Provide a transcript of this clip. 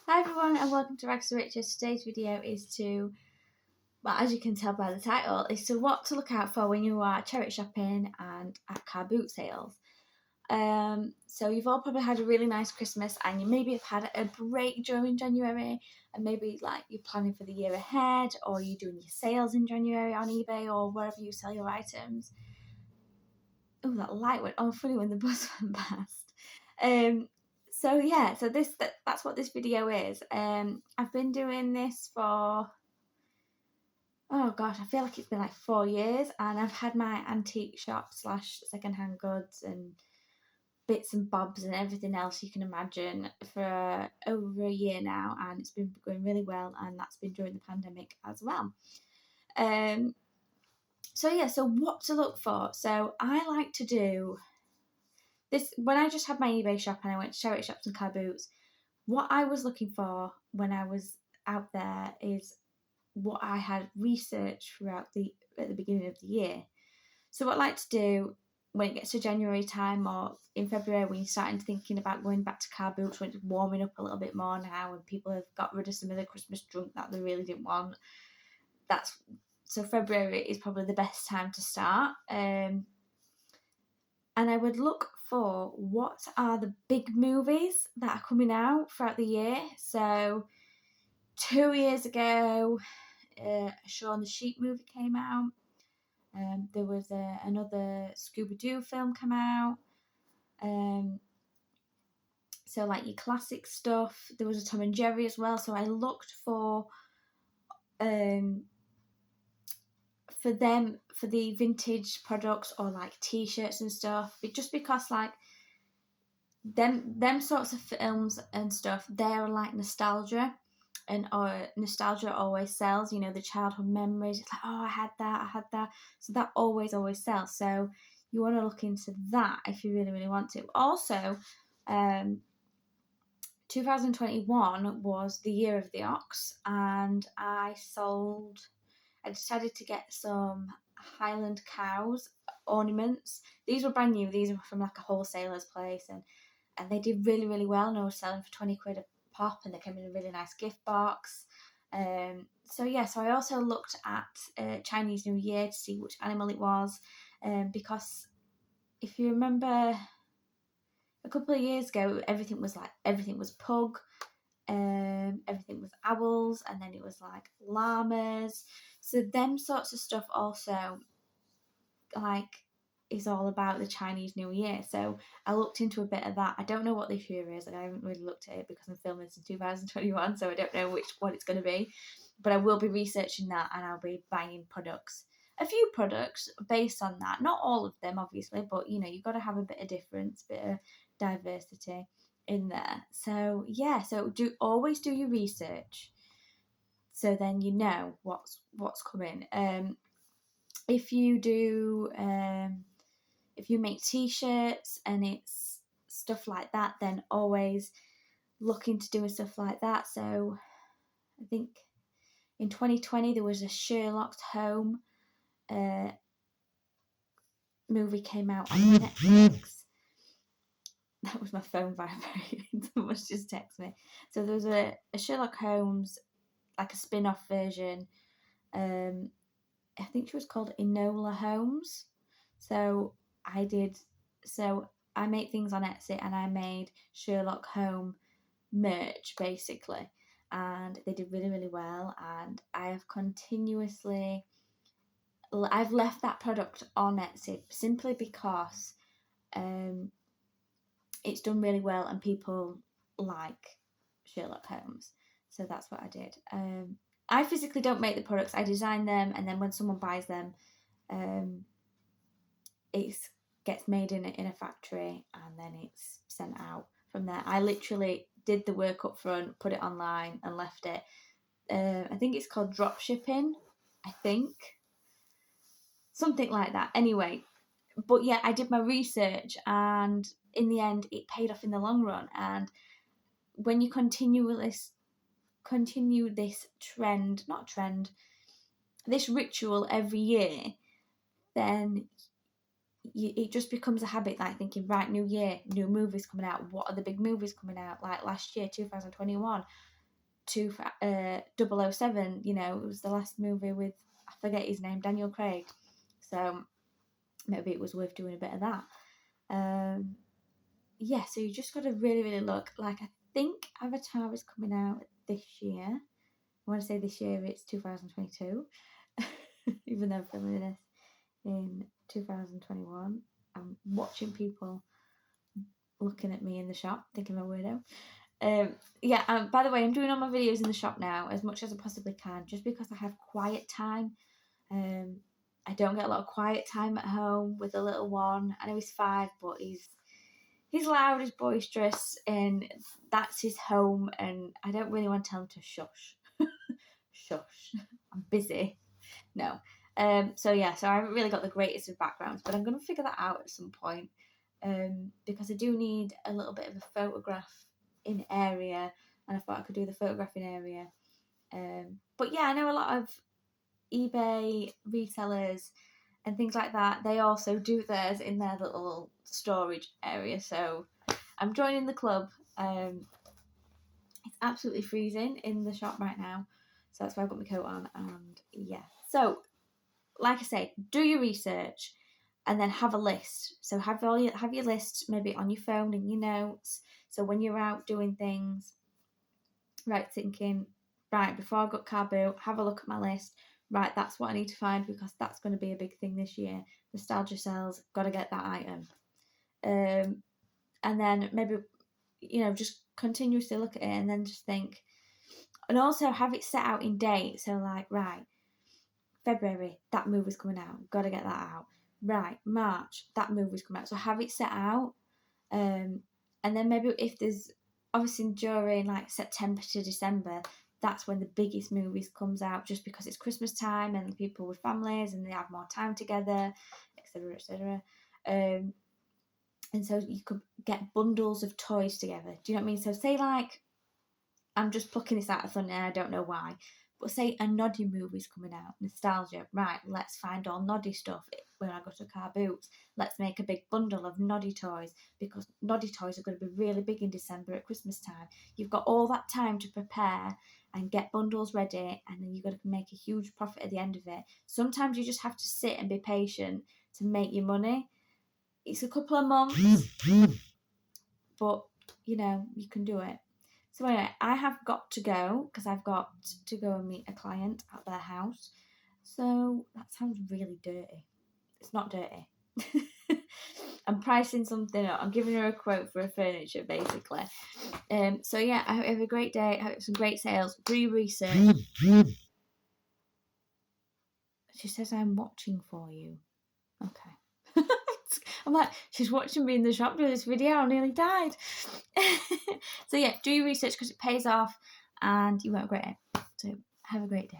Hi everyone and welcome to Rags to Riches. Today's video is as you can tell by the title, is to what to look out for when you are charity shopping and at car boot sales. So you've all probably had a really nice Christmas and you maybe have had a break during January and maybe like you're planning for the year ahead or you're doing your sales in January on eBay or wherever you sell your items. Oh, that light went on funny when the bus went past. So that's what this video is. I've been doing this for, oh gosh, I feel like it's been like 4 years, and I've had my antique shop / secondhand goods and bits and bobs and everything else you can imagine for over a year now, and it's been going really well, and that's been during the pandemic as well. So what to look for? So I like to do this when I just had my eBay shop and I went to charity shops and car boots. What I was looking for when I was out there is what I had researched at the beginning of the year. So what I like to do when it gets to January time or in February when you're starting thinking about going back to car boots, when it's warming up a little bit more now and people have got rid of some of the Christmas junk that they really didn't want. So February is probably the best time to start. And I would look for what are the big movies that are coming out throughout the year. So 2 years ago, Shaun the Sheep movie came out. There was another Scooby-Doo film come out. So like your classic stuff. There was a Tom and Jerry as well. So I looked for the vintage products or like t-shirts and stuff, just because like them sorts of films and stuff, they're like nostalgia, and nostalgia always sells. You know, the childhood memories, it's like, oh, I had that, so that always sells. So you want to look into that if you really want to. Also, 2021 was the year of the ox, and I decided to get some Highland cows ornaments. These were brand new. These were from like a wholesaler's place, and they did really well. And I was selling for 20 quid a pop, and they came in a really nice gift box. So I also looked at Chinese New Year to see which animal it was, because if you remember a couple of years ago, everything was pug, everything was owls, and then it was like llamas. So them sorts of stuff also like is all about the Chinese New Year. So I looked into a bit of that. I don't know what this year is. I haven't really looked at it because I'm filming this in 2021, so I don't know what it's going to be. But I will be researching that, and I'll be buying a few products based on that. Not all of them, obviously, but you know, you've got to have a bit of difference, bit of diversity in there. So always do your research, so then you know what's coming. If you do, if you make t-shirts and it's stuff like that, then always look into doing stuff like that. So I think in 2020 there was a Sherlock Holmes movie came out on Netflix. That was my phone vibrating. Someone's just texted me. So there was a Sherlock Holmes, like a spin-off version. I think she was called Enola Holmes. So I make things on Etsy, and I made Sherlock Holmes merch basically, and they did really well. And I've left that product on Etsy simply because it's done really well and people like Sherlock Holmes. So that's what I did. I physically don't make the products. I design them, and then when someone buys them, it gets made in a factory, and then it's sent out from there. I literally did the work up front, put it online, and left it. I think it's called drop shipping. I think something like that. Anyway, but yeah, I did my research, and in the end, it paid off in the long run. And when you continue this this ritual every year, then it just becomes a habit, like thinking, right, new year, new movies coming out. What are the big movies coming out? Like last year, 2021, 007, you know, it was the last movie with, I forget his name, Daniel Craig. So maybe it was worth doing a bit of that. Yeah, so you just got to really, really look. Like, I think Avatar is coming out this year. I want to say this year, it's 2022. Even though I'm filming this in 2021. I'm watching people looking at me in the shop, thinking I'm a weirdo. By the way, I'm doing all my videos in the shop now as much as I possibly can, just because I have quiet time. I don't get a lot of quiet time at home with the little one. I know he's 5, but he's loud, he's boisterous, and that's his home, and I don't really want to tell him to shush. Shush. I'm busy. No. So I haven't really got the greatest of backgrounds, but I'm going to figure that out at some point, because I do need a little bit of a photograph in area, and I thought I could do the photographing area. But yeah, I know a lot of eBay resellers and things like that, they also do theirs in their little storage area, so I'm joining the club. It's absolutely freezing in the shop right now, so that's why I've got my coat on, and yeah. So, like I say, do your research and then have a list. So have your list maybe on your phone, in your notes, so when you're out doing things, right, thinking, right, before I got car boot, have a look at my list. Right, that's what I need to find, because that's going to be a big thing this year. Nostalgia sells, got to get that item. And then maybe, you know, just continuously look at it and then just think. And also have it set out in date. So like, right, February, that movie's coming out. Got to get that out. Right, March, that movie's coming out. So have it set out. And then maybe if there's, obviously during like September to December, that's when the biggest movies comes out, just because it's Christmas time and people with families and they have more time together, etc., etc. And so you could get bundles of toys together. Do you know what I mean? So say like, I'm just plucking this out of thin air, I don't know why, but say a Noddy movie's coming out, nostalgia, right, let's find all Noddy stuff when I go to Carboots. Let's make a big bundle of Noddy toys, because Noddy toys are going to be really big in December at Christmas time. You've got all that time to prepare and get bundles ready, and then you've got to make a huge profit at the end of it. Sometimes you just have to sit and be patient to make your money. It's a couple of months, but you know, you can do it. So anyway, I have got to go, because I've got to go and meet a client at their house. So that sounds really dirty. It's not dirty. I'm pricing something up. I'm giving her a quote for her furniture, basically. So yeah, I hope you have a great day. I hope some great sales. Do your research. She says I'm watching for you. Okay. I'm like, she's watching me in the shop do this video. I nearly died. So yeah, do your research, because it pays off and you won't regret it. So have a great day.